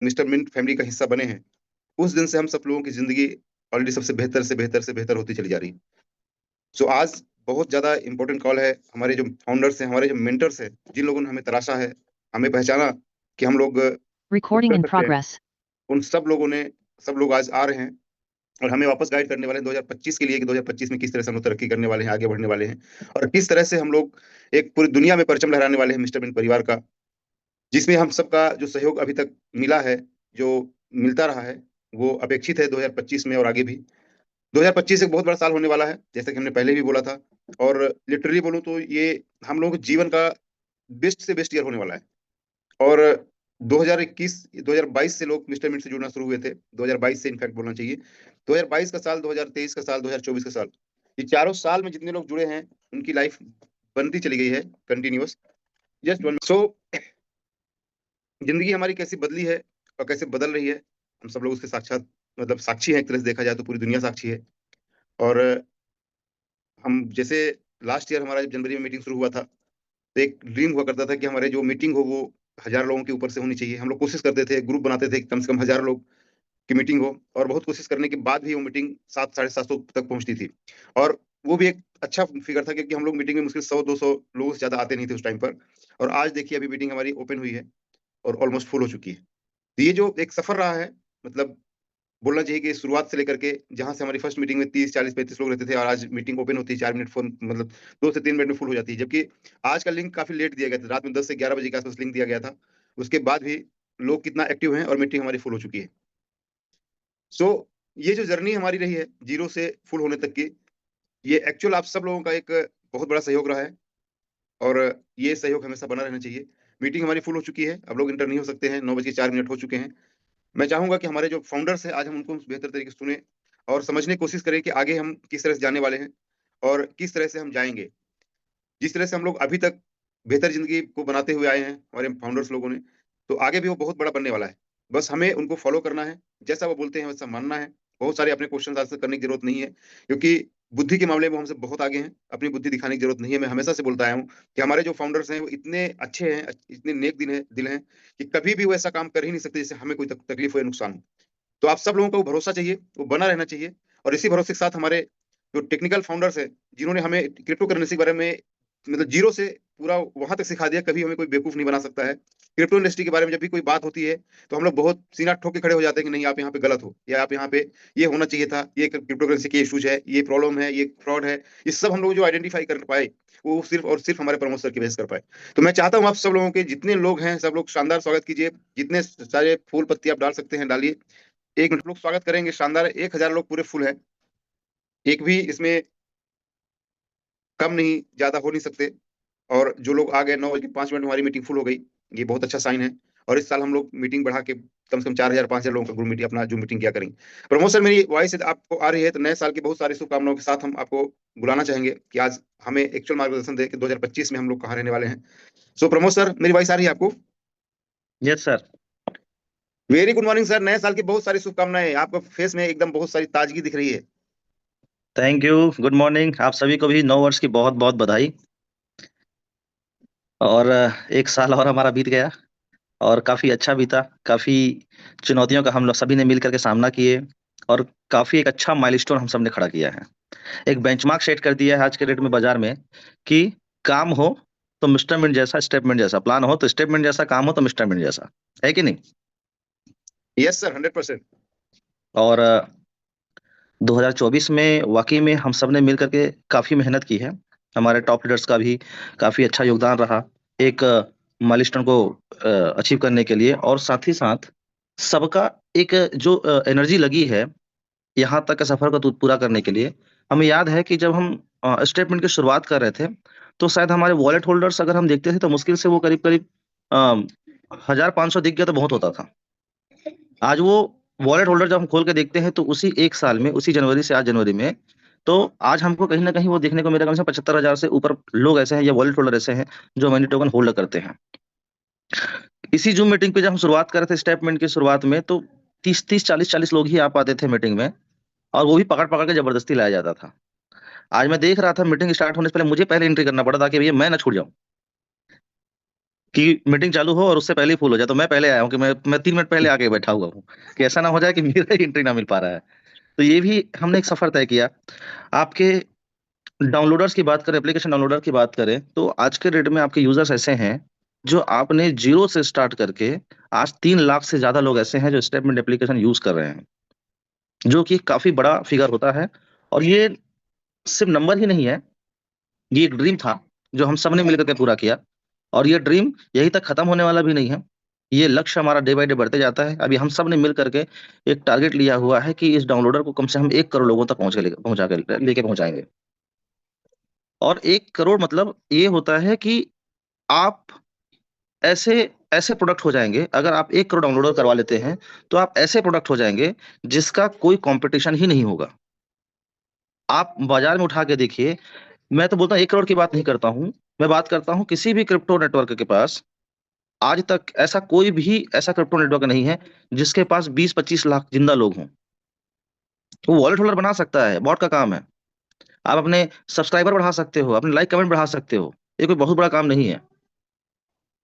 Mister mint family का हिस्सा बने हैं, उस दिन से हम सब लोगों की ज़िंदगी ऑलरेडी सबसे बेहतर से बेहतर से बेहतर होती चली जा रही है। सो आज बहुत ज़्यादा इम्पोर्टेंट कॉल है, हमारे जो फाउंडर्स हैं, हमारे जो मेंटर्स हैं, जिन लोगों ने हमें तराशा है, हमें पहचाना कि हम लोग कुछ Recording कर in सकते हैं, progress. उन सब लोग आज आ रहे हैं और हमें वापस गाइड करने वाले हैं 2025 के लिए कि 2025 में किस तरह से हम लोग तरक्की करने वाले हैं, आगे बढ़ने वाले हैं और किस तरह से हम लोग एक पूरी दुनिया में परचम लहराने वाले हैं मिस्टर मिंट परिवार का, जिसमें हम सबका जो सहयोग अभी तक मिला है, जो मिलता रहा है, वो अपेक्षित है 2025 में और आगे भी। 2025 एक बहुत बड़ा साल होने वाला है, जैसा कि हमने पहले भी बोला था और लिटरली बोलूँ तो ये हम लोगों के जीवन का बेस्ट से बेस्ट ईयर होने वाला है और 2021 2022 से लोग मिस्टर मिंट से जुड़ना शुरू हुए थे, 2022 से इनफैक्ट बोलना चाहिए। 2022 का साल, 2023 का साल, 2024 का साल, ये चारों साल में जितने लोग जुड़े हैं, उनकी लाइफ बनती चली गई है कंटिन्यूअस। जस्ट वन सो जिंदगी हमारी कैसी बदली है और कैसे बदल रही है, हम सब लोग उसके साक्षात मतलब साक्षी हैं, एक तरह से देखा जाए तो पूरी दुनिया साक्षी है। और हम जैसे लास्ट ईयर हमारा जब जनवरी में मीटिंग शुरू हुआ था, तो एक ड्रीम हुआ करता था कि हमारे जो मीटिंग हो वो 1000 लोगों के ऊपर से होनी चाहिए। हम लोग कोशिश करते थे, ग्रुप बनाते थे, कम से कम 1000 लोग की मीटिंग हो और बहुत कोशिश करने के बाद भी वो मीटिंग 7 साढ़े 700 तक पहुंचती थी और वो भी एक अच्छा फिगर था क्योंकि हम लोग मीटिंग में मुश्किल 100-200 लोगों से ज्यादा आते नहीं थे उस टाइम पर। और आज देखिए अभी मीटिंग हमारी ओपन हुई है और ऑलमोस्ट फुल हो चुकी है। तो ये जो एक सफर रहा है, मतलब बोलना चाहिए कि शुरुआत से लेकर के जहां से हमारी फर्स्ट मीटिंग में 30 40 35 लोग रहते थे और आज मीटिंग ओपन होती है 4 मिनट फोन मतलब 2 से 3 मिनट में फुल हो जाती है, जबकि आज का लिंक काफी लेट दिया गया था, रात में 10 से 11 बजे के आसपास लिंक दिया गया था। उसके बाद भी लोग कितना एक्टिव हैं और मीटिंग हमारी फुल हो चुकी है। सो ये जो जर्नी हमारी रही है जीरो से फुल होने तक की, ये एक्चुअल आप सब लोगों का एक बहुत बड़ा सहयोग रहा है और ये सहयोग हमेशा बना रहना चाहिए। मीटिंग हमारी फुल हो चुकी है, अब लोग इंटर नहीं हो सकते हैं, 9 बज के 4 मिनट हो चुके हैं। मैं चाहूंगा कि हमारे जो फाउंडर्स हैं आज हम उनको बेहतर तरीके से सुने और समझने की कोशिश करें कि आगे हम किस तरह से जाने वाले हैं और किस तरह से हम जाएंगे। जिस तरह से हम लोग अभी तक बेहतर जिंदगी को बनाते हुए आए हैं हमारे फाउंडर्स लोगों ने, तो आगे भी वो बहुत बड़ा बनने वाला है। बस हमें उनको फॉलो करना है, जैसा वो बोलते हैं वैसा मानना है। बहुत सारे अपने क्वेश्चन आंसर करने की जरूरत नहीं है क्योंकि बुद्धि के मामले में हमसे बहुत आगे हैं, अपनी बुद्धि दिखाने की जरूरत नहीं है। मैं हमेशा से बोलता आया हूँ कि हमारे जो फाउंडर्स हैं वो इतने अच्छे हैं, इतने नेक दिल हैं कि कभी भी वो ऐसा काम कर ही नहीं सकते जिससे हमें कोई तकलीफ हो या नुकसान हो। तो आप सब लोगों को वो भरोसा चाहिए, वो बना रहना चाहिए और इसी भरोसे के साथ हमारे जो टेक्निकल फाउंडर्स हैं जिन्होंने हमें क्रिप्टो करेंसी के बारे में मतलब जीरो से पूरा वहां तक सिखा दिया, कभी हमें कोई बेवकूफ नहीं बना सकता है। क्रिप्टो इंडस्ट्री के बारे में जब भी कोई बात होती है तो हम लोग बहुत सीना ठोक के खड़े हो जाते हैं कि नहीं आप यहाँ पे गलत हो या आप यहाँ पे ये होना चाहिए था, ये क्रिप्टो करेंसी के इशूज है, ये प्रॉब्लम है, ये फ्रॉड है। ये सब हम लोग जो आइडेंटिफाई कर पाए वो सिर्फ और सिर्फ हमारे प्रमोद सर की वजह से कर पाए। तो मैं चाहता हूँ आप सब लोगों के जितने लोग हैं सब लोग शानदार स्वागत कीजिए, जितने सारे फूल पत्ती आप डाल सकते हैं डालिए। 1 मिनट लोग स्वागत करेंगे, शानदार 1000 लोग पूरे फुल है, एक भी इसमें कम नहीं ज्यादा हो नहीं सकते। और जो लोग आ गए 9 बज के 5 मिनट हमारी मीटिंग फुल हो गई, ये बहुत अच्छा साइन है। और इस साल हम लोग मीटिंग बढ़ा के कम से कम 4000 5000 लोगों का ग्रुप मीटिंग अपना जो मीटिंग किया करेंगे। प्रमोद सर मेरी वॉइस आपको आ रही है तो नए साल की बहुत सारी शुभकामनाओं के साथ हम आपको बुलाना चाहेंगे कि आज हमें एक्चुअल मार्गदर्शन दे कि 2025 में हम लोग कहाँ रहने वाले हैं। सो प्रमोद सर मेरी वॉइस आ रही है आपको? Yes sir. Very good morning sir, नए साल की बहुत सारी शुभकामनाएं, आपका फेस में एकदम बहुत सारी ताजगी दिख रही है। Thank you, good morning. आप सभी को भी नव वर्ष की बहुत बहुत बधाई। और एक साल और हमारा बीत गया और काफी अच्छा बीता। काफी चुनौतियों का हम लोग सभी ने मिल करके सामना किए और काफी एक अच्छा माइलस्टोन हम सब ने खड़ा किया है। एक बेंचमार्क सेट कर दिया है आज के डेट में बाजार में कि काम हो तो मिस्टर मिंट जैसा, स्टेटमेंट जैसा, प्लान हो तो स्टेटमेंट जैसा, काम हो तो मिस्टर मिंट जैसा, है कि नहीं? Yes sir, 100%। और 2024 में वाकई में हम सब ने मिल करके काफी मेहनत की है। हमारे टॉप लीडर्स का भी काफी अच्छा योगदान रहा एक माइलस्टोन को अचीव करने के लिए। और साथ ही साथ सबका एक जो एनर्जी लगी है यहाँ तक के सफर को पूरा करने के लिए। हमें याद है कि जब हम स्टेटमेंट की शुरुआत कर रहे थे तो शायद हमारे वॉलेट होल्डर्स अगर हम देखते थे तो मुश्किल से वो करीब करीब 1500 दिख गया तो बहुत होता था। आज वो वॉलेट होल्डर जब हम खोल के देखते हैं तो उसी एक साल में, उसी जनवरी से आज जनवरी में, तो आज हमको कहीं ना कहीं वो देखने को मेरे ख्याल से 75,000 से ऊपर लोग ऐसे हैं या वॉलेट होल्डर ऐसे हैं जो मनी टोकन होल्ड करते हैं। इसी जूम मीटिंग पे जब हम शुरुआत कर रहे थे स्टेटमेंट की शुरुआत में तो 30 40 लोग ही आ पाते थे मीटिंग में और वो भी पकड़ पकड़ के जबरदस्ती लाया जाता था। आज मैं देख रहा था मीटिंग स्टार्ट होने से पहले मुझे पहले एंट्री करना पड़ा था कि भैया मैं ना छूट जाऊं। कि मीटिंग चालू हो और उससे पहले ही फुल हो जाए। तो मैं पहले आया हूँ कि मैं 3 मिनट पहले आके बैठा हुआ हूँ कि ऐसा ना हो जाए कि मेरा एंट्री ना मिल पा रहा है। तो ये भी हमने एक सफर तय किया। आपके डाउनलोडर्स की बात करें, एप्लीकेशन डाउनलोडर की बात करें, तो आज के डेट में आपके यूजर्स ऐसे हैं जो आपने जीरो से स्टार्ट करके आज 3 लाख से ज्यादा लोग ऐसे हैं जो स्टेटमेंट एप्लीकेशन यूज कर रहे हैं, जो कि काफी बड़ा फिगर होता है। और ये सिर्फ नंबर ही नहीं है, ये एक ड्रीम था जो हम सबने मिलकर के पूरा किया। और ये ड्रीम यहीं तक खत्म होने वाला भी नहीं है, ये लक्ष्य हमारा डे बाय डे बढ़ते जाता है। अभी हम सब ने मिल करके एक टारगेट लिया हुआ है कि इस डाउनलोडर को कम से कम 1 करोड़ लोगों तक लेके पहुंचाएंगे। और 1 करोड़ मतलब ये होता है कि आप ऐसे ऐसे प्रोडक्ट हो जाएंगे, अगर आप 1 करोड़ डाउनलोडर करवा लेते हैं तो आप ऐसे प्रोडक्ट हो जाएंगे जिसका कोई कंपटीशन ही नहीं होगा। आप बाजार में उठा के देखिए, मैं तो बोलता हूँ 1 करोड़ की बात नहीं करता हूँ, मैं बात करता हूँ किसी भी क्रिप्टो नेटवर्क के पास आज तक ऐसा कोई भी ऐसा क्रिप्टो नेटवर्क नहीं है जिसके पास 20-25 लाख जिंदा लोग हों। वो वॉलेट होल्डर बना सकता है, बॉट का काम है। आप अपने सब्सक्राइबर बढ़ा सकते हो, अपने लाइक कमेंट बढ़ा सकते हो, ये कोई बहुत बड़ा काम नहीं है।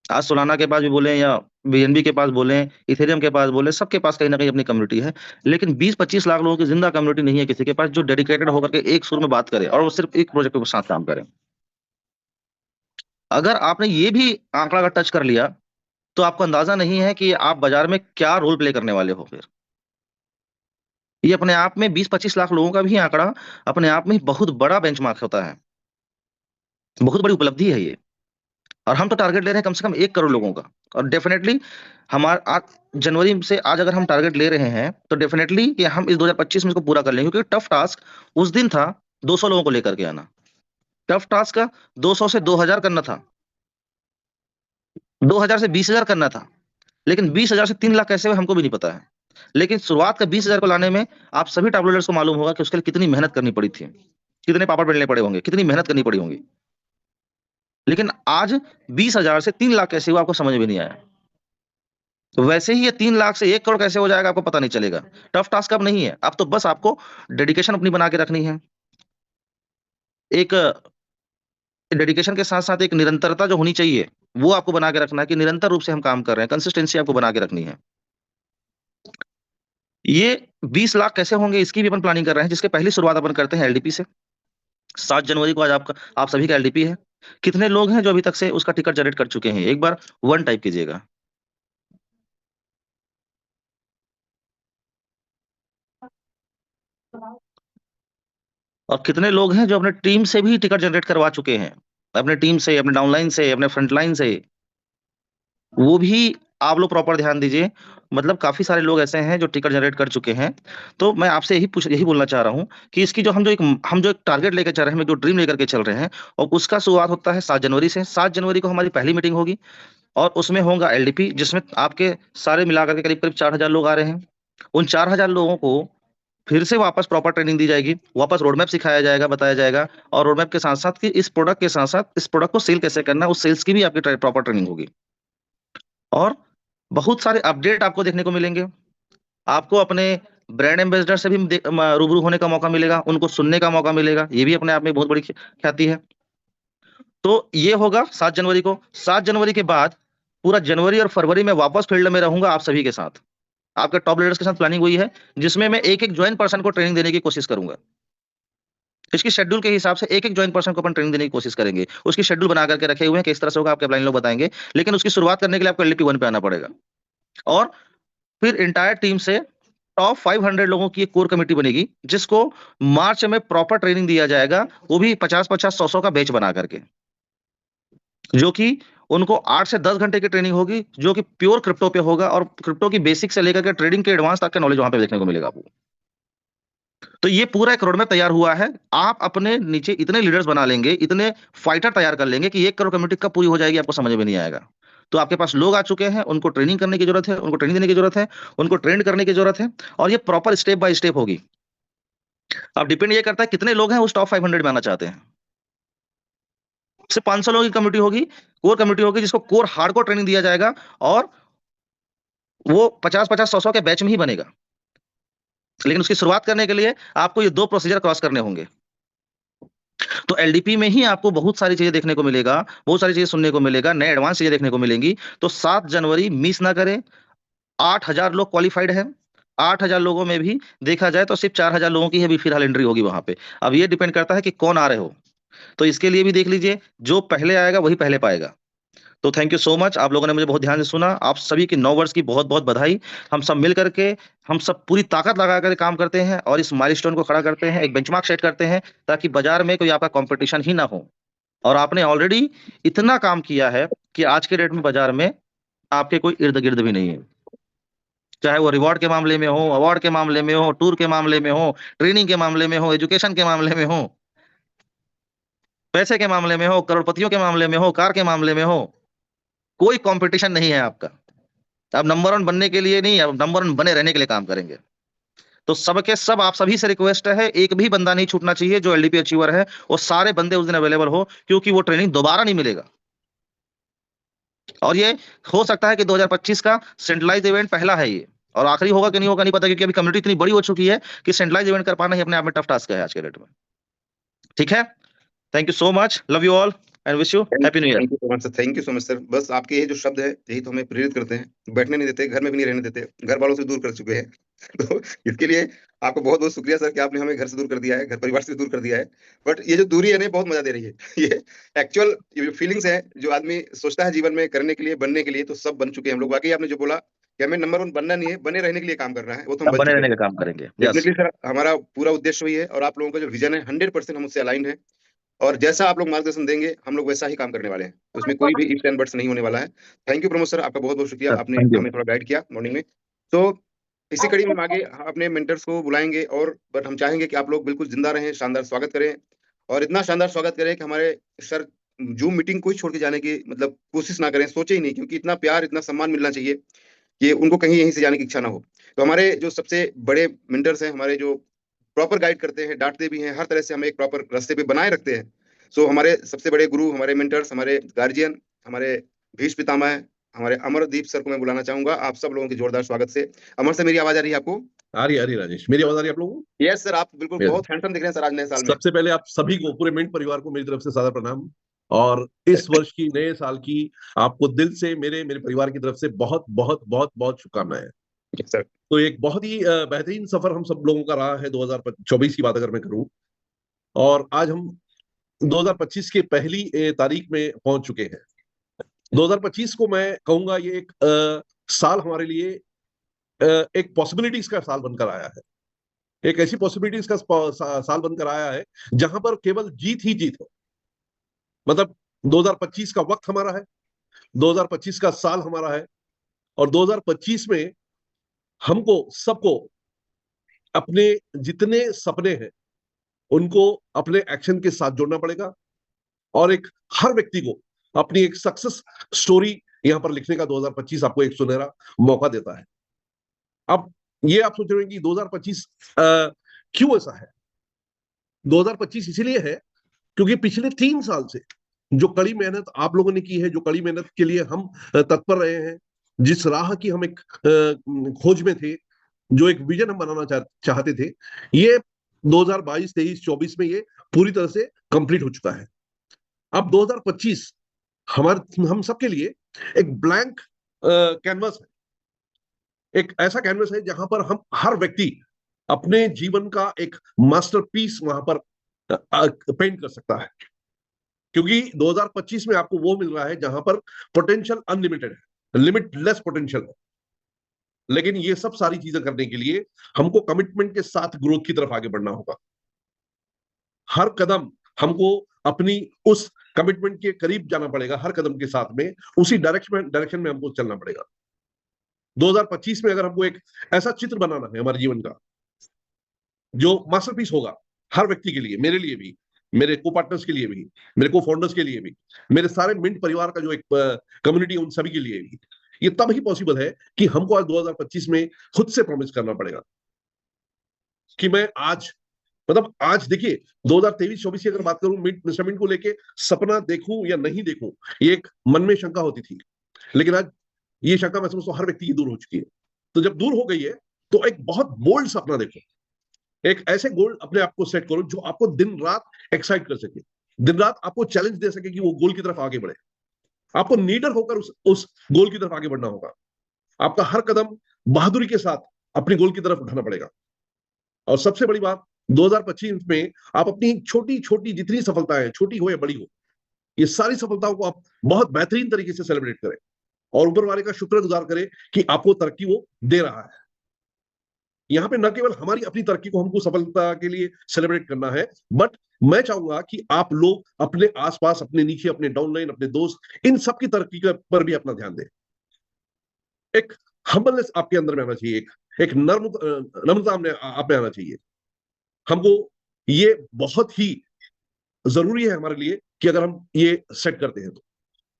आज सोलाना के पास भी बोले या बीएनबी के पास बोले, इथेरियम के पास बोले, सबके पास कहीं ना कहीं अपनी कम्युनिटी है। लेकिन 20-25 लाख लोगों की जिंदा कम्युनिटी नहीं है किसी के पास जो डेडिकेटेड होकर के एक सुर में बात करे और वो सिर्फ एक प्रोजेक्ट के साथ काम करे। अगर आपने ये भी आंकड़ा का टच कर लिया तो आपको अंदाजा नहीं है कि आप बाजार में क्या रोल प्ले करने वाले हो फिर। ये अपने आप में 20-25 लाख लोगों का भी आंकड़ा अपने आप में बहुत बड़ा बेंचमार्क होता है, बहुत बड़ी उपलब्धि है ये। और हम तो टारगेट ले रहे हैं कम से कम 1 करोड़ लोगों का। और डेफिनेटली हमारा आज जनवरी से आज अगर हम टारगेट ले रहे हैं तो डेफिनेटली कि हम इस 2025 में इसको पूरा कर लेंगे, क्योंकि टफ टास्क उस दिन था 200 लोगों को लेकर के आना। टफ टास्क का 200 से 2000 करना था, 2000 से 20,000 करना था। लेकिन 20,000 से 3 लाख कैसे हुए हमको भी नहीं पता है। लेकिन शुरुआत का 20,000 को लाने में आप सभी टॉप लीडर्स को मालूम होगा कि उसके लिए कितनी मेहनत करनी पड़ी थी, कितने पापड़ बेलने पड़े होंगे, कितनी मेहनत करनी पड़ी होंगी। लेकिन आज 20,000 से 3 लाख कैसे हुआ आपको समझ में नहीं आया। तो वैसे ही ये 3 लाख से 1 करोड़ कैसे हो जाएगा आपको पता नहीं चलेगा। टफ टास्क अब नहीं है, अब तो बस आपको डेडिकेशन अपनी बना के रखनी है। एक डेडिकेशन के साथ साथ एक निरंतरता जो होनी चाहिए वो आपको बना के रखना है कि निरंतर रूप से हम काम कर रहे हैं, कंसिस्टेंसी आपको बना के रखनी है। ये 20 लाख कैसे होंगे इसकी भी अपन प्लानिंग कर रहे हैं, जिसके पहली शुरुआत अपन करते हैं एलडीपी से। 7 जनवरी को आज आपका आप सभी का एलडीपी है। कितने लोग हैं जो अभी तक से उसका टिकट जनरेट कर चुके हैं, एक बार वन टाइप कीजिएगा। और कितने लोग हैं जो अपने टीम से भी टिकट जनरेट करवा चुके हैं, अपने टीम से, अपने डाउनलाइन से, अपने फ्रंटलाइन से। वो भी आप लोग प्रॉपर ध्यान दीजिए। मतलब काफी सारे लोग ऐसे हैं जो टिकट जनरेट कर चुके हैं। तो मैं आपसे यही बोलना चाह रहा हूँ कि इसकी जो हम जो एक टारगेट लेकर चल रहे हैं, हम जो ड्रीम लेकर के चल रहे हैं, और उसका शुरुआत होता है 7 जनवरी से। 7 जनवरी को हमारी पहली मीटिंग होगी और उसमें होगा एलडीपी, जिसमें आपके सारे मिलाकर के करीब करीब 4,000 लोग आ रहे हैं। उन 4,000 लोगों को फिर से वापस प्रॉपर ट्रेनिंग दी जाएगी, वापस रोड मैप सिखाया जाएगा, बताया जाएगा। और रोड मैप के साथ साथ कि इस प्रोडक्ट के साथ साथ इस प्रोडक्ट को सेल कैसे करना है, उस सेल्स की भी आपकी प्रॉपर ट्रेनिंग होगी। और बहुत सारे अपडेट आपको देखने को मिलेंगे। आपको अपने ब्रांड एम्बेसडर से भी रूबरू होने का मौका मिलेगा, उनको सुनने का मौका मिलेगा, ये भी अपने आप में बहुत बड़ी ख्याति है। तो ये होगा 7 जनवरी को। 7 जनवरी के बाद पूरा जनवरी और फरवरी में वापस फील्ड में रहूंगा आप सभी के साथ। आपके टॉप लीडर्स के साथ प्लानिंग हुई है, जिसमें मैं एक एक ज्वाइन पर्सन को ट्रेनिंग देने की कोशिश करूंगा। इसकी शेड्यूल के हिसाब से एक एक ज्वाइन पर्सन को अपन ट्रेनिंग देने की कोशिश करेंगे। उसकी शेड्यूल बना करके रखे हुए हैं, किस तरह से होगा आपके अपलाइन लोग बताएंगे। लेकिन उसकी शुरुआत करने के लिए आपको एलडीपी 1 पे आना पड़ेगा। और फिर इंटायर टीम से टॉप 500 लोगों की एक कोर कमेटी बनेगी, जिसको मार्च में प्रॉपर ट्रेनिंग दिया जाएगा, वो भी 50-50, 100-100 का बैच बना करके, जो कि उनको 8 से 10 घंटे की ट्रेनिंग होगी, जो कि प्योर क्रिप्टो पे होगा। और क्रिप्टो की बेसिक से लेकर के ट्रेडिंग के एडवांस तक का नॉलेज वहां पे देखने को मिलेगा आपको। तो ये पूरा एक रोड मैप तैयार हुआ है। आप अपने नीचे इतने लीडर्स बना लेंगे, इतने फाइटर तैयार कर लेंगे कि 1 करोड़ कम्युनिटी कब पूरी हो जाएगी आपको समझ में नहीं आएगा। तो आपके पास लोग आ चुके हैं, उनको ट्रेनिंग करने की जरूरत है, उनको ट्रेनिंग देने की जरूरत है, उनको ट्रेंड करने की जरूरत है। और ये प्रॉपर स्टेप बाय स्टेप होगी। अब डिपेंड ये करता है कितने लोग हैं उस टॉप 500 में आना चाहते हैं। सिर्फ 500 लोगों की कम्युनिटी होगी, कोर कम्युनिटी होगी, जिसको कोर हार्डकोर ट्रेनिंग दिया जाएगा। और वो 50-50, 100-100 के बैच में ही बनेगा। लेकिन उसकी शुरुआत करने के लिए आपको ये 2 प्रोसीजर क्रॉस करने होंगे। तो एलडीपी में ही आपको बहुत सारी चीजें देखने को मिलेगा, बहुत सारी चीजें सुनने को मिलेगा, नए एडवांस चीजें देखने को मिलेंगी। तो 7 जनवरी मिस ना करें। 8,000 लोग क्वालिफाइड हैं। 8,000 लोगों में भी देखा जाए तो सिर्फ 4,000 लोगों की ही अभी फिलहाल एंट्री होगी वहां पे। अब ये डिपेंड करता है कि कौन आ रहे हो। तो इसके लिए भी देख लीजिए, जो पहले आएगा वही पहले पाएगा। तो थैंक यू सो मच, आप लोगों ने मुझे बहुत ध्यान से सुना। आप सभी की 9 वर्ष की बहुत बहुत बधाई। हम सब मिल करके, हम सब पूरी ताकत लगा कर काम करते हैं और इस माइलस्टोन को खड़ा करते हैं, एक बेंचमार्क सेट करते हैं, ताकि बाजार में कोई आपका कंपटीशन ही ना हो। और आपने ऑलरेडी इतना काम किया है कि आज के डेट में बाजार में आपके कोई इर्द गिर्द भी नहीं है। चाहे वो रिवॉर्ड के मामले में हो, अवार्ड के मामले में हो, टूर के मामले में हो, ट्रेनिंग के मामले में हो, एजुकेशन के मामले में हो, पैसे के मामले में हो, करोड़पतियों के मामले में हो, कार के मामले में हो, कोई कंपटीशन नहीं है आपका। अब नंबर वन बनने के लिए नहीं, अब नंबर वन बने रहने के लिए काम करेंगे। तो सबके सब, आप सभी से रिक्वेस्ट है, एक भी बंदा नहीं छूटना चाहिए जो एलडीपी अचीवर है, वो सारे बंदे उस दिन अवेलेबल हो, क्योंकि वो ट्रेनिंग दोबारा नहीं मिलेगा। और ये हो सकता है कि 2025 का सेंट्रलाइज इवेंट पहला है ये, और आखिरी होगा कि नहीं होगा नहीं पता, क्योंकि अभी कम्युनिटी इतनी बड़ी हो चुकी है कि सेंट्रलाइज इवेंट कर पाना ही अपने आप में टफ टास्क है आज के डेट में। ठीक है, thank you so much, love you all and wish you happy new year. Thank you so much sir, thank you so much sir. बस आपके ये जो शब्द है यही तो हमें प्रेरित करते हैं, बैठने नहीं देते, घर में भी नहीं रहने देते, घर वालों से दूर कर चुके हैं। तो इसके लिए आपको बहुत बहुत शुक्रिया सर कि आपने हमें घर से दूर कर दिया है, घर परिवार से दूर कर दिया है। बट ये जो दूरी है ना, बहुत मजा दे रही है। ये एक्चुअल फीलिंग्स है जो आदमी सोचता है जीवन में करने के लिए, बनने के लिए, तो सब बन चुके हैं हम लोग। वाकई आपने जो बोला कि हमें नंबर वन बनना नहीं है, बने रहने के लिए काम करना है, वो तो हम अब बन बने चुके रहने हैं। का काम करेंगे, यस। डेफिनेटली सर, हमारा पूरा उद्देश्य वही है, और आप लोगों का जो विजन है 100% हम उससे अलाइन है। और जैसा आप लोग मार्गदर्शन देंगे हम लोग वैसा ही काम करने वाले हैं, तो उसमें कोई भी इफ्स एंड बट्स नहीं होने वाला है। थैंक यू प्रमोद सर, आपका बहुत बहुत शुक्रिया, आपने थैंक यू। हमें थोड़ा गाइड किया मॉर्निंग में। तो इसी कड़ी में हम आगे अपने मेंटर्स को बुलाएंगे, और बट हम चाहेंगे कि आप लोग बिल्कुल जिंदा रहें, शानदार स्वागत करें, और इतना शानदार स्वागत करें कि हमारे सर जूम मीटिंग को ही छोड़ के जाने की मतलब कोशिश ना करें, सोचे ही नहीं, क्योंकि इतना प्यार, इतना सम्मान मिलना चाहिए कि उनको कहीं यहीं से जाने की इच्छा ना हो। तो हमारे जो सबसे बड़े मेंटर्स हैं, हमारे जो प्रॉपर गाइड करते हैं, डांटते भी हैं, हर तरह से हमें एक प्रॉपर रास्ते पे बनाए रखते हैं। सो हमारे सबसे बड़े गुरु, हमारे मेंटर्स, हमारे गार्जियन, हमारे भीष्म पितामह, हमारे अमरदीप सर को मैं बुलाना चाहूंगा आप सब लोगों के जोरदार स्वागत से। अमर से मेरी आवाज आ रही है आपको? आ रही राजेश, मेरी आवाज आ रही है आप लोगों को? यस सर, आप बिल्कुल Yes. बहुत हैंडसम दिख रहे हैं सर आज नए साल में। सबसे पहले आप सभी को, पूरे मिंट परिवार को मेरी तरफ से सादर प्रणाम, और इस वर्ष की, नए साल की आपको दिल से मेरे मेरे परिवार की तरफ से बहुत बहुत बहुत बहुत शुभकामनाएं। सर तो एक बहुत ही बेहतरीन सफर हम सब लोगों का रहा है 2024 की बात अगर मैं करूं, और आज हम 2025 के पहली तारीख में पहुंच चुके हैं। 2025 को मैं कहूंगा ये एक साल हमारे लिए एक पॉसिबिलिटीज का साल बनकर आया है। एक ऐसी पॉसिबिलिटीज का साल बनकर आया है जहां पर केवल जीत ही जीत है। मतलब 2025 का वक्त हमारा है, 2025 का साल हमारा है, और 2025 में हमको सबको अपने जितने सपने हैं उनको अपने एक्शन के साथ जोड़ना पड़ेगा, और एक हर व्यक्ति को अपनी एक सक्सेस स्टोरी यहां पर लिखने का 2025 आपको एक सुनहरा मौका देता है। अब ये आप सोच रहे हैं कि 2025 क्यों ऐसा है? 2025 इसीलिए है क्योंकि पिछले 3 साल से जो कड़ी मेहनत आप लोगों ने की है, जो कड़ी मेहनत के लिए हम तत्पर रहे हैं, जिस राह की हम एक खोज में थे, जो एक विजन हम बनाना चाहते थे, ये 2022, 23, 24 में ये पूरी तरह से कंप्लीट हो चुका है। अब 2025 हम सबके लिए एक ब्लैंक कैनवस है, एक ऐसा कैनवस है जहां पर हम हर व्यक्ति अपने जीवन का एक मास्टरपीस वहां पर पेंट कर सकता है, क्योंकि 2025 में आपको वो मिल रहा है जहां पर पोटेंशियल अनलिमिटेड है, लिमिटलेस पोटेंशियल है। लेकिन ये सब सारी चीजें करने के लिए हमको कमिटमेंट के साथ ग्रोथ की तरफ आगे बढ़ना होगा। हर कदम हमको अपनी उस कमिटमेंट के करीब जाना पड़ेगा, हर कदम के साथ में उसी डायरेक्शन में हमको चलना पड़ेगा। 2025 में अगर हमको एक ऐसा चित्र बनाना है हमारे जीवन का जो मास्टरपीस होगा हर व्यक्ति के लिए, मेरे लिए भी, मेरे को पार्टनर्स के लिए भी, मेरे को फाउंडर्स के लिए भी, मेरे सारे मिंट परिवार का जो एक कम्युनिटी है उन सभी के लिए भी, ये तब ही पॉसिबल है कि हमको आज 2025 में खुद से प्रॉमिस करना पड़ेगा कि मैं आज, मतलब आज देखिए 2023-24 की अगर बात करूं, मिस्टर मिंट को लेके सपना देखूं या नहीं देखूं, ये एक मन में शंका होती थी, लेकिन आज ये शंका मैं समझता हूं हर व्यक्ति की दूर हो चुकी है। तो जब दूर हो गई है तो एक बहुत बोल्ड सपना देखो, एक ऐसे गोल अपने आप को सेट करो जो आपको दिन रात एक्साइट कर सके, दिन रात आपको चैलेंज दे सके कि वो गोल की तरफ आगे बढ़े। आपको नीडर होकर उस गोल की तरफ आगे बढ़ना होगा। आपका हर कदम बहादुरी के साथ अपने गोल की तरफ उठाना पड़ेगा। और सबसे बड़ी बात, 2025 में आप अपनी छोटी छोटी जितनी सफलताएं, छोटी हो या बड़ी हो, ये सारी सफलताओं को आप बहुत बेहतरीन तरीके से सेलिब्रेट करें और ऊपर वाले का शुक्रगुजार करें कि आपको तरक्की वो दे रहा है। यहाँ पे न केवल हमारी अपनी तरक्की को हमको सफलता के लिए सेलिब्रेट करना है, बट मैं चाहूंगा कि आप लोग अपने आसपास, अपने नीचे, अपने डाउनलाइन, अपने दोस्त, इन सब की तरक्की पर भी अपना ध्यान दें। एक हम्बलनेस आपके अंदर में आना चाहिए, एक नम्रता आप में आना चाहिए। हमको ये बहुत ही जरूरी है हमारे लिए कि अगर हम ये सेट करते हैं तो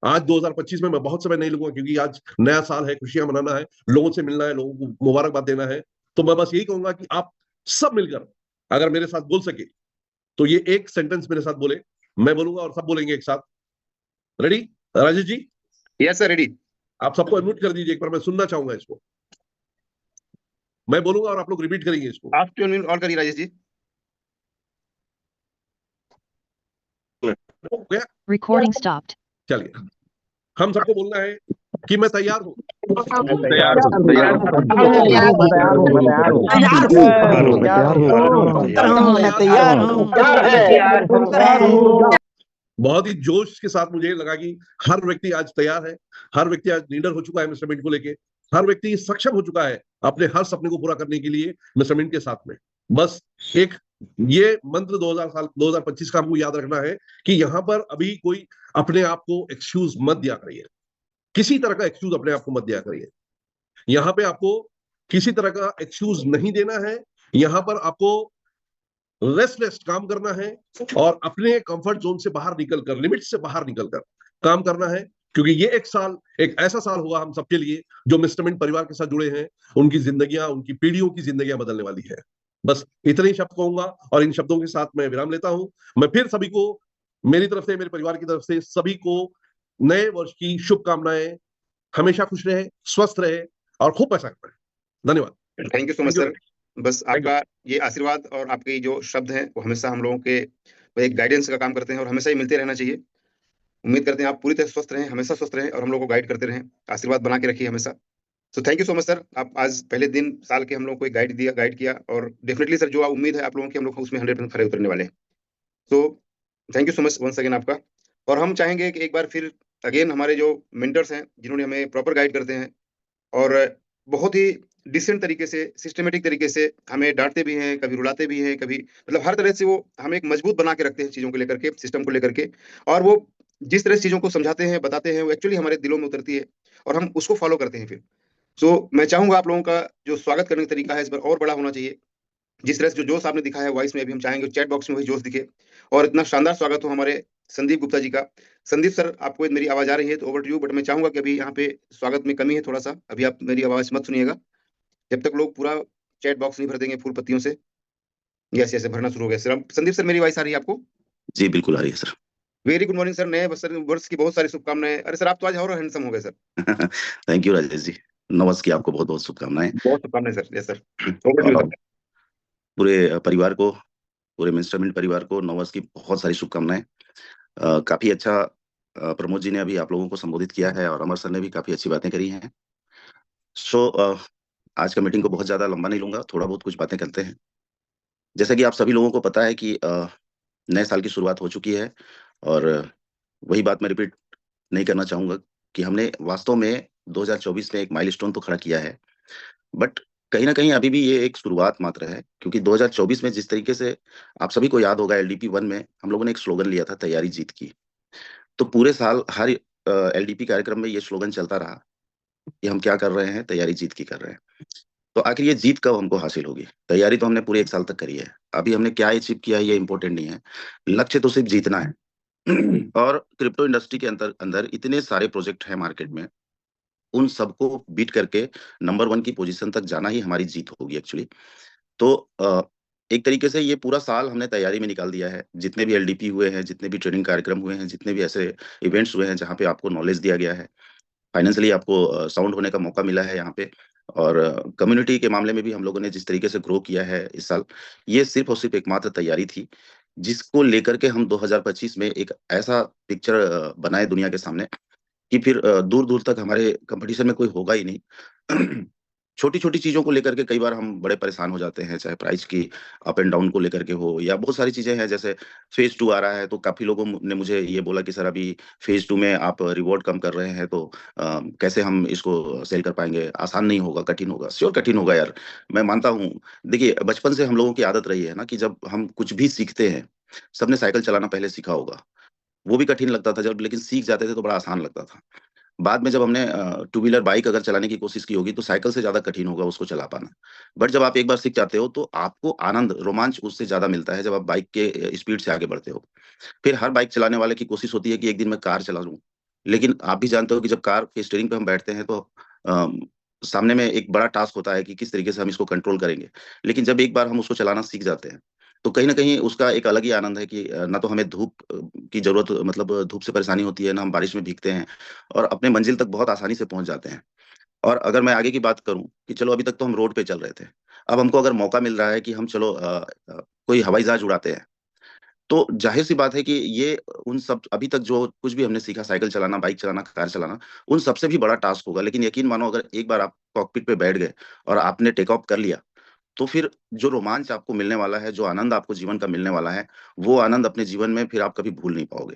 आज 2025 में मैं बहुत समय नहीं लूंगा, क्योंकि आज नया साल है, खुशियां मनाना है, लोगों से मिलना है, लोगों को मुबारकबाद देना है। तो मैं बस यही कहूंगा कि आप सब मिलकर अगर मेरे साथ बोल सके तो ये एक सेंटेंस मेरे साथ बोले, मैं बोलूंगा और सब बोलेंगे एक साथ। Ready Rajesh ji? Yes sir, ready. आप सबको अनम्यूट कर दीजिए एक बार, मैं सुनना चाहूंगा इसको। मैं बोलूंगा और आप लोग रिपीट करेंगे इसको। आप ट्यून ऑन करिए राजेश जी। हो गया? Recording stopped. चलिए, हम सबको बोलना है कि मैं तैयार हूँ। तैयार हूँ। बहुत ही जोश के साथ मुझे लगा कि हर व्यक्ति आज तैयार है, हर व्यक्ति आज लीडर हो चुका है मिस्टर मिंट को लेके, हर व्यक्ति सक्षम हो चुका है अपने हर सपने को पूरा करने के लिए मिस्टर मिंट के साथ में। बस एक ये मंत्र 2025 का हमको याद रखना है कि यहाँ पर अभी कोई अपने आप को एक्सक्यूज मत दिया करिए, किसी तरह का एक्सक्यूज अपने आप को मत दिया करिए। यहाँ पे आपको किसी तरह का एक्सक्यूज नहीं देना है। यहाँ पर आपको रेस्टलेस काम करना है और अपने कंफर्ट जोन से बाहर निकलकर, लिमिट से बाहर निकलकर काम करना है, क्योंकि ये एक साल, एक ऐसा साल होगा हम सबके लिए जो मिस्टर मिंट परिवार के साथ जुड़े हैं, उनकी जिंदगियां, उनकी पीढ़ियों की जिंदगियां बदलने वाली है। बस इतने ही शब्द कहूंगा और इन शब्दों के साथ मैं विराम लेता हूं। मैं फिर सभी को, मेरी तरफ से, मेरे परिवार की तरफ से सभी को नए वर्ष की शुभकामनाएं। हमेशा खुश रहे, स्वस्थ रहे और खूब पैसा कमाए। धन्यवाद। Thank you so much sir. बस आपका ये आशीर्वाद और आपके जो शब्द हैं वो हमेशा हम लोगों के एक गाइडेंस का काम करते हैं और हमेशा ही मिलते रहना चाहिए। उम्मीद करते हैं आप पूरी तरह स्वस्थ रहें, हमेशा स्वस्थ रहें और हम लोग को गाइड करते रहें, आशीर्वाद बना के रखिए हमेशा। सो thank you so much sir. आप आज पहले दिन साल के हम लोग को एक गाइड किया और डेफिनेटली सर जो उम्मीद है आप लोगों की, हम लोग उसमें 100% खरे उतरने वाले हैं। So thank you so much once again आपका। और हम चाहेंगे कि एक बार फिर अगेन हमारे जो मेंटर्स हैं जिन्होंने हमें प्रॉपर गाइड करते हैं और बहुत ही डिसेंट तरीके से, सिस्टमेटिक तरीके से हमें डांटते भी हैं, कभी रुलाते भी हैं, कभी मतलब हर तरह से वो हमें एक मजबूत बना के रखते हैं चीज़ों को लेकर के, सिस्टम को लेकर के। और वो जिस तरह से चीज़ों को समझाते हैं, बताते हैं, वो एक्चुअली हमारे दिलों में उतरती है और हम उसको फॉलो करते हैं फिर। सो मैं चाहूंगा आप लोगों का जो स्वागत करने का तरीका है इस बार और बड़ा होना चाहिए। जिस तरह से जो जोश आपने दिखाया है वॉइस में, अभी हम चाहेंगे चैट बॉक्स में वही जोश दिखे और इतना शानदार स्वागत हो हमारे संदीप गुप्ता जी का। संदीप सर, आपको मेरी आवाज आ रही है तो ओवर टू यू, बट मैं चाहूंगा कि अभी यहाँ पे स्वागत में कमी है थोड़ा सा, अभी आप मेरी आवाज मत सुनिएगा जब तक लोग पूरा चैट बॉक्स नहीं भर देंगे फूल पत्तियों से। यस यस, भरना शुरू हो गया सर। अब संदीप सर, मेरी वॉइस आ रही है आपको? जी बिल्कुल आ रही है sir. Very good morning sir, नए वर्ष की बहुत सारी शुभकामनाएं। अरे सर, आप तो आज और हैंडसम हो गए sir. Thank you Rajesh ji, नववर्ष की आपको बहुत बहुत शुभकामनाएं। बहुत शुभकामनाएं sir. Yes sir, over to you sir. पूरे परिवार को, पूरे मिस्टर मिंट परिवार को नववर्ष की बहुत सारी शुभकामनाएं। काफी अच्छा प्रमोद जी ने अभी आप लोगों को संबोधित किया है और अमर सर ने भी काफी अच्छी बातें करी हैं। सो आज का मीटिंग को बहुत ज्यादा लंबा नहीं लूंगा, थोड़ा बहुत कुछ बातें करते हैं। जैसा कि आप सभी लोगों को पता है कि नए साल की शुरुआत हो चुकी है और वही बात मैं रिपीट नहीं करना चाहूंगा कि हमने वास्तव में 2024 में एक माइलस्टोन तो खड़ा किया है, बट कहीं ना कहीं अभी भी ये एक शुरुआत मात्र है, क्योंकि 2024 में जिस तरीके से आप सभी को याद होगा, LDP 1 में हम लोगों ने एक स्लोगन लिया था, तैयारी जीत की। तो पूरे साल हर LDP कार्यक्रम में ये स्लोगन चलता रहा कि हम क्या कर रहे हैं, तैयारी जीत की कर रहे हैं। तो आखिर ये जीत कब हमको हासिल होगी? तैयारी तो हमने पूरे एक साल तक करी है, अभी हमने क्या अचीव किया है ये इंपॉर्टेंट नहीं है, लक्ष्य तो सिर्फ जीतना है। और क्रिप्टो इंडस्ट्री के अंदर इतने सारे प्रोजेक्ट हैं मार्केट में, उन सबको बीट करके नंबर 1 की पोजीशन तक जाना ही हमारी जीत होगी एक्चुअली। तो एक तरीके से ये पूरा साल हमने तैयारी में निकाल दिया है। जितने भी LDP हुए हैं, जितने भी ट्रेनिंग कार्यक्रम हुए हैं, जितने भी ऐसे इवेंट्स हुए हैं जहाँ पे आपको नॉलेज दिया गया है, फाइनेंशियली आपको साउंड होने का मौका मिला है यहाँ पे, और कम्युनिटी के मामले में भी हम लोगों ने जिस तरीके से ग्रो किया है इस साल, ये सिर्फ और सिर्फ एकमात्र तैयारी थी जिसको लेकर के हम 2025 में एक ऐसा पिक्चर बनाए दुनिया के सामने कि फिर दूर दूर तक हमारे कंपटीशन में कोई होगा ही नहीं। छोटी छोटी चीजों को लेकर के कई बार हम बड़े परेशान हो जाते हैं, चाहे प्राइस की अप एंड डाउन को लेकर के हो, या बहुत सारी चीजें हैं। जैसे फेज 2 आ रहा है, तो काफी लोगों ने मुझे ये बोला कि सर अभी फेज 2 में आप रिवॉर्ड कम कर रहे हैं, तो कैसे हम इसको सेल कर पाएंगे? आसान नहीं होगा, कठिन होगा। श्योर कठिन होगा यार, मैं मानता हूँ। देखिए, बचपन से हम लोगों की आदत रही है ना कि जब हम कुछ भी सीखते हैं, सबने साइकिल चलाना पहले सीखा होगा, वो भी कठिन लगता था जब, लेकिन सीख जाते थे तो बड़ा आसान लगता था। बाद में जब हमने टू व्हीलर बाइक अगर चलाने की कोशिश की होगी, तो साइकिल से ज्यादा कठिन होगा उसको चला पाना। बट जब आप एक बार सीख जाते हो, तो आपको आनंद, रोमांच उससे ज्यादा मिलता है जब आप बाइक के स्पीड से आगे बढ़ते हो। फिर हर बाइक चलाने वाले की कोशिश होती है कि एक दिन मैं कार चला लूं। लेकिन आप भी जानते हो कि जब कार के स्टीयरिंग पे हम बैठते हैं, तो अम, सामने में एक बड़ा टास्क होता है कि किस तरीके से हम इसको कंट्रोल करेंगे। लेकिन जब एक बार हम उसको चलाना सीख जाते हैं, तो कहीं ना कहीं उसका एक अलग ही आनंद है कि ना तो हमें धूप की जरूरत, मतलब धूप से परेशानी होती है, ना हम बारिश में भीगते हैं, और अपने मंजिल तक बहुत आसानी से पहुंच जाते हैं। और अगर मैं आगे की बात करूं कि चलो, अभी तक तो हम रोड पे चल रहे थे, अब हमको अगर मौका मिल रहा है कि हम चलो कोई हवाई जहाज उड़ाते हैं, तो जाहिर सी बात है कि ये उन सब अभी तक जो कुछ भी हमने सीखा, साइकिल चलाना, बाइक चलाना, कार चलाना, उन सबसे भी बड़ा टास्क होगा। लेकिन यकीन मानो, अगर एक बार आप कॉकपिट पे बैठ गए और आपने टेक ऑफ कर लिया, तो फिर जो रोमांच आपको मिलने वाला है, जो आनंद आपको जीवन का मिलने वाला है, वो आनंद अपने जीवन में फिर आप कभी भूल नहीं पाओगे।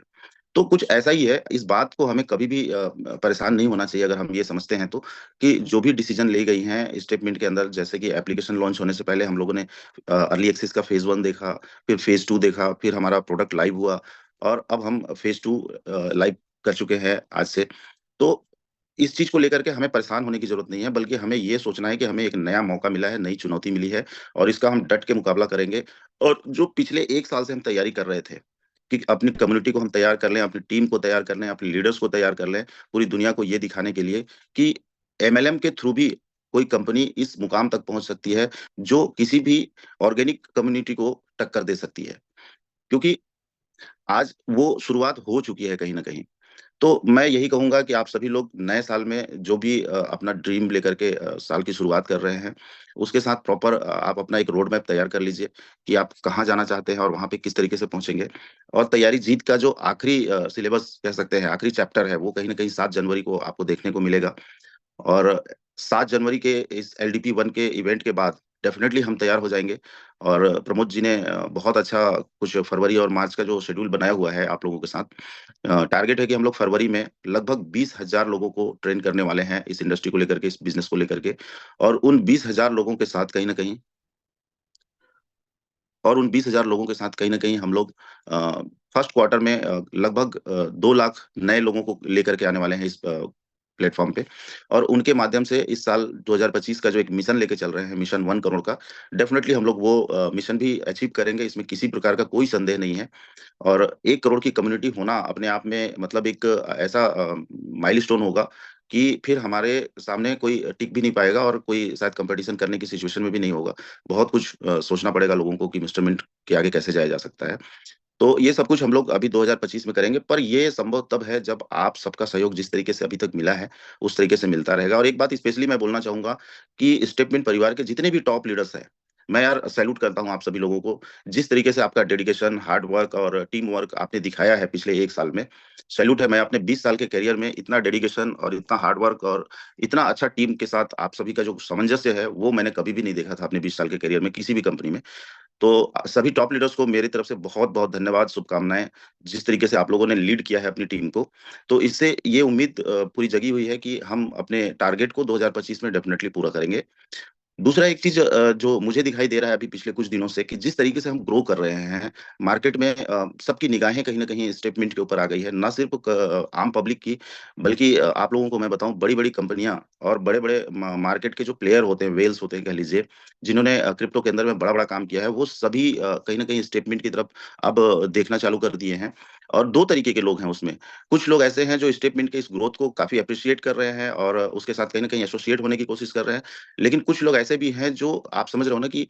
तो कुछ ऐसा ही है। इस बात को हमें कभी भी परेशान नहीं होना चाहिए, अगर हम ये समझते हैं तो, कि जो भी डिसीजन ले गई हैं स्टेटमेंट के अंदर, जैसे कि एप्लीकेशन लॉन्च होने से पहले हम लोगों ने अर्ली एक्सेस का फेज 1 देखा, फिर फेज 2 देखा, फिर हमारा प्रोडक्ट लाइव हुआ, और अब हम फेज 2 लाइव कर चुके हैं आज से। तो इस चीज को लेकर के हमें परेशान होने की जरूरत नहीं है, बल्कि हमें ये सोचना है कि हमें एक नया मौका मिला है, नई चुनौती मिली है, और इसका हम डट के मुकाबला करेंगे। और जो पिछले एक साल से हम तैयारी कर रहे थे कि अपनी कम्युनिटी को हम तैयार कर लें, अपनी टीम को तैयार कर लें, अपने लीडर्स को तैयार कर लें, पूरी दुनिया को ये दिखाने के लिए कि एमएलएम के थ्रू भी कोई कंपनी इस मुकाम तक पहुंच सकती है जो किसी भी ऑर्गेनिक कम्युनिटी को टक्कर दे सकती है। क्योंकि आज वो शुरुआत हो चुकी है कहीं ना कहीं। तो मैं यही कहूंगा कि आप सभी लोग नए साल में जो भी अपना ड्रीम लेकर के साल की शुरुआत कर रहे हैं, उसके साथ प्रॉपर आप अपना एक रोड मैप तैयार कर लीजिए कि आप कहाँ जाना चाहते हैं और वहां पे किस तरीके से पहुंचेंगे। और तैयारी जीत का जो आखिरी सिलेबस कह सकते हैं, आखिरी चैप्टर है, वो कहीं ना कहीं 7 जनवरी को आपको देखने को मिलेगा। और 7 जनवरी के इस LDP 1 के इवेंट के बाद डेफिनेटली हम तैयार हो जाएंगे। और प्रमोद जी ने बहुत अच्छा कुछ फरवरी और मार्च का जो शेड्यूल बनाया हुआ है आप लोगों के साथ। टारगेट है कि हम लोग फरवरी में लगभग 20,000 लोगों को ट्रेन करने वाले हैं इस इंडस्ट्री को लेकर के, इस बिजनेस को लेकर के। और उन 20,000 लोगों के साथ कहीं ना कहीं और उन 20,000 लोगों के साथ कहीं ना कहीं हम लोग फर्स्ट क्वार्टर में लगभग 2 लाख नए लोगों को लेकर के आने वाले हैं इस प्लेटफॉर्म पे। और उनके माध्यम से इस साल 2025 का जो एक मिशन लेके चल रहे हैं, मिशन 1 करोड़ का, डेफिनेटली हम लोग वो मिशन भी अचीव करेंगे, इसमें किसी प्रकार का कोई संदेह नहीं है। और 1 करोड़ की कम्युनिटी होना अपने आप में मतलब एक ऐसा माइलस्टोन होगा कि फिर हमारे सामने कोई टिक भी नहीं पाएगा, और कोई शायद कंपटीशन करने की सिचुएशन में भी नहीं होगा। बहुत कुछ सोचना पड़ेगा लोगों को कि मिस्टर मिंट के आगे कैसे जाया जा सकता है। तो ये सब कुछ हम लोग अभी 2025 में करेंगे, पर ये संभव तब है जब आप सबका सहयोग जिस तरीके से अभी तक मिला है, उस तरीके से मिलता रहेगा। और एक बात स्पेशली मैं बोलना चाहूंगा कि स्टेटमेंट परिवार के जितने भी टॉप लीडर्स हैं, मैं यार सैल्यूट करता हूं आप सभी लोगों को। जिस तरीके से आपका डेडिकेशन, हार्ड वर्क और टीम वर्क आपने दिखाया है पिछले एक साल में, सैल्यूट है। मैं अपने 20 साल के करियर में इतना डेडिकेशन और इतना हार्ड वर्क और इतना अच्छा टीम के साथ आप सभी का जो सामंजस्य है, वो मैंने कभी भी नहीं देखा था अपने 20 साल के करियर में किसी भी कंपनी में। तो सभी टॉप लीडर्स को मेरी तरफ से बहुत बहुत धन्यवाद, शुभकामनाएं। जिस तरीके से आप लोगों ने लीड किया है अपनी टीम को, तो इससे ये उम्मीद पूरी जगी हुई है कि हम अपने टारगेट को 2025 में डेफिनेटली पूरा करेंगे। दूसरा एक चीज जो मुझे दिखाई दे रहा है अभी पिछले कुछ दिनों से, कि जिस तरीके से हम ग्रो कर रहे हैं मार्केट में, सबकी निगाहें कहीं ना कहीं स्टेटमेंट के ऊपर आ गई है, ना सिर्फ आम पब्लिक की, बल्कि आप लोगों को मैं बताऊं, बड़ी बड़ी कंपनियां और बड़े बड़े मार्केट के जो प्लेयर होते हैं, वेल्स होते हैं कह लीजिए, जिन्होंने क्रिप्टो के अंदर में बड़ा बड़ा काम किया है, वो सभी कहीं ना कहीं स्टेटमेंट की तरफ अब देखना चालू कर दिए हैं। और दो तरीके के लोग हैं उसमें। कुछ लोग ऐसे हैं जो स्टेटमेंट के इस ग्रोथ को काफी अप्रिशिएट कर रहे हैं और उसके साथ कहीं ना कहीं एसोसिएट होने की कोशिश कर रहे हैं। लेकिन कुछ लोग ऐसे भी हैं जो, आप समझ रहे हो ना कि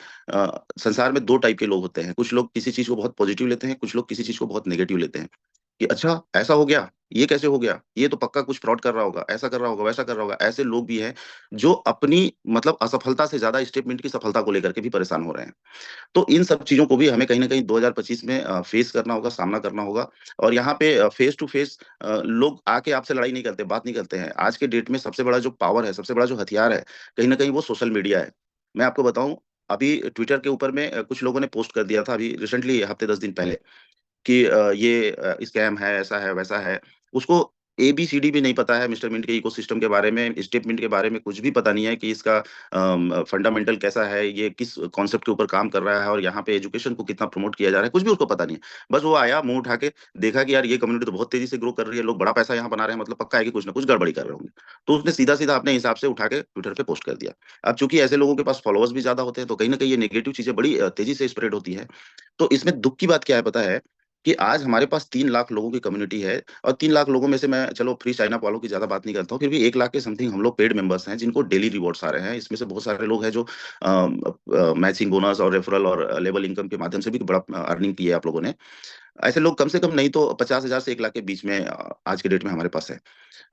संसार में 2 टाइप के लोग होते हैं। कुछ लोग किसी चीज को बहुत पॉजिटिव लेते हैं, कुछ लोग किसी चीज को बहुत नेगेटिव लेते हैं। कि अच्छा ऐसा हो गया, ये कैसे हो गया, ये तो पक्का कुछ फ्रॉड कर रहा होगा, ऐसा कर रहा होगा, वैसा कर रहा होगा। ऐसे लोग भी हैं जो अपनी मतलब असफलता से ज्यादा स्टेटमेंट की सफलता को लेकर के भी परेशान हो रहे हैं। तो इन सब चीजों को भी हमें कहीं ना कहीं 2025 में फेस करना होगा, सामना करना होगा। और यहाँ पे फेस टू फेस लोग आके आपसे लड़ाई नहीं करते, बात नहीं करते हैं। आज के डेट में सबसे बड़ा जो पावर है, सबसे बड़ा जो हथियार है, कहीं ना कहीं वो सोशल मीडिया है। मैं आपको बताऊं, अभी ट्विटर के ऊपर में कुछ लोगों ने पोस्ट कर दिया था अभी रिसेंटली, हफ्ते 10 दिन पहले, कि ये स्कैम है, ऐसा है, वैसा है। उसको एबीसीडी भी नहीं पता है मिस्टर मिंट के इकोसिस्टम के बारे में, स्टेटमेंट के बारे में कुछ भी पता नहीं है कि इसका फंडामेंटल कैसा है, ये किस कॉन्सेप्ट के ऊपर काम कर रहा है और यहाँ पे एजुकेशन को कितना प्रमोट किया जा रहा है, कुछ भी उसको पता नहीं है। बस वो आया, मुंह उठा के देखा कि यार ये कम्युनिटी तो बहुत तेजी से ग्रो कर रही है, लोग बड़ा पैसा यहाँ बना रहे हैं, मतलब पक्का है कि कुछ ना कुछ गड़बड़ी कर रहे होंगे। तो उसने सीधा सीधा अपने हिसाब से उठा के ट्विटर पे पोस्ट कर दिया। अब चूंकि ऐसे लोगों के पास फॉलोअर्स भी ज्यादा होते हैं, तो कहीं ना कहीं ये नेगेटिव चीजें बड़ी तेजी से स्प्रेड होती है। तो इसमें दुख की बात क्या है पता है, कि आज हमारे पास 3 लाख लोगों की कम्युनिटी है, और 3 लाख लोगों में से मैं चलो फ्री साइन अप वालों की ज्यादा बात नहीं करता हूँ, फिर भी 1 लाख के समथिंग हम लोग पेड मेंबर्स हैं जिनको डेली रिवॉर्ड्स आ रहे हैं। इसमें से बहुत सारे लोग हैं जो मैचिंग बोनस और रेफरल और लेवल इनकम के माध्यम से भी बड़ा अर्निंग की है आप लोगों ने। ऐसे लोग कम से कम नहीं तो 50,000 से 1 लाख के बीच में आज के डेट में हमारे पास है।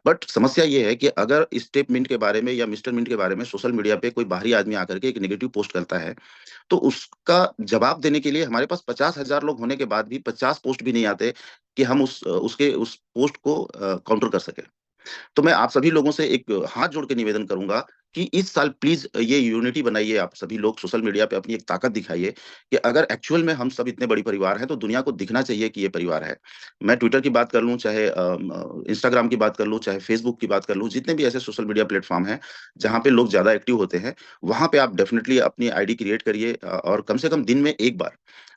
बट समस्या ये है कि अगर स्टेप मिंट के बारे में या मिस्टर मिंट के बारे में सोशल मीडिया पे कोई बाहरी आदमी आकर के एक नेगेटिव पोस्ट करता है, तो उसका जवाब देने के लिए हमारे पास 50,000 लोग होने के बाद भी 50 पोस्ट भी नहीं आते कि हम उस पोस्ट को काउंटर कर सके। तो मैं आप सभी लोगों से एक हाथ जोड़ के निवेदन करूंगा कि इस साल प्लीज ये यूनिटी बनाइए, आप सभी लोग सोशल मीडिया पे अपनी एक ताकत दिखाइए कि अगर एक्चुअल में हम सब इतने बड़ी परिवार हैं तो दुनिया को दिखना चाहिए कि ये परिवार है। मैं ट्विटर की बात कर लूं, चाहे इंस्टाग्राम की बात कर लूं, चाहे फेसबुक की बात कर लूं, जितने भी ऐसे सोशल मीडिया प्लेटफॉर्म हैं जहां पे लोग ज्यादा एक्टिव होते हैं, वहां पे आप डेफिनेटली अपनी आईडी क्रिएट करिए, और कम से कम दिन में एक बार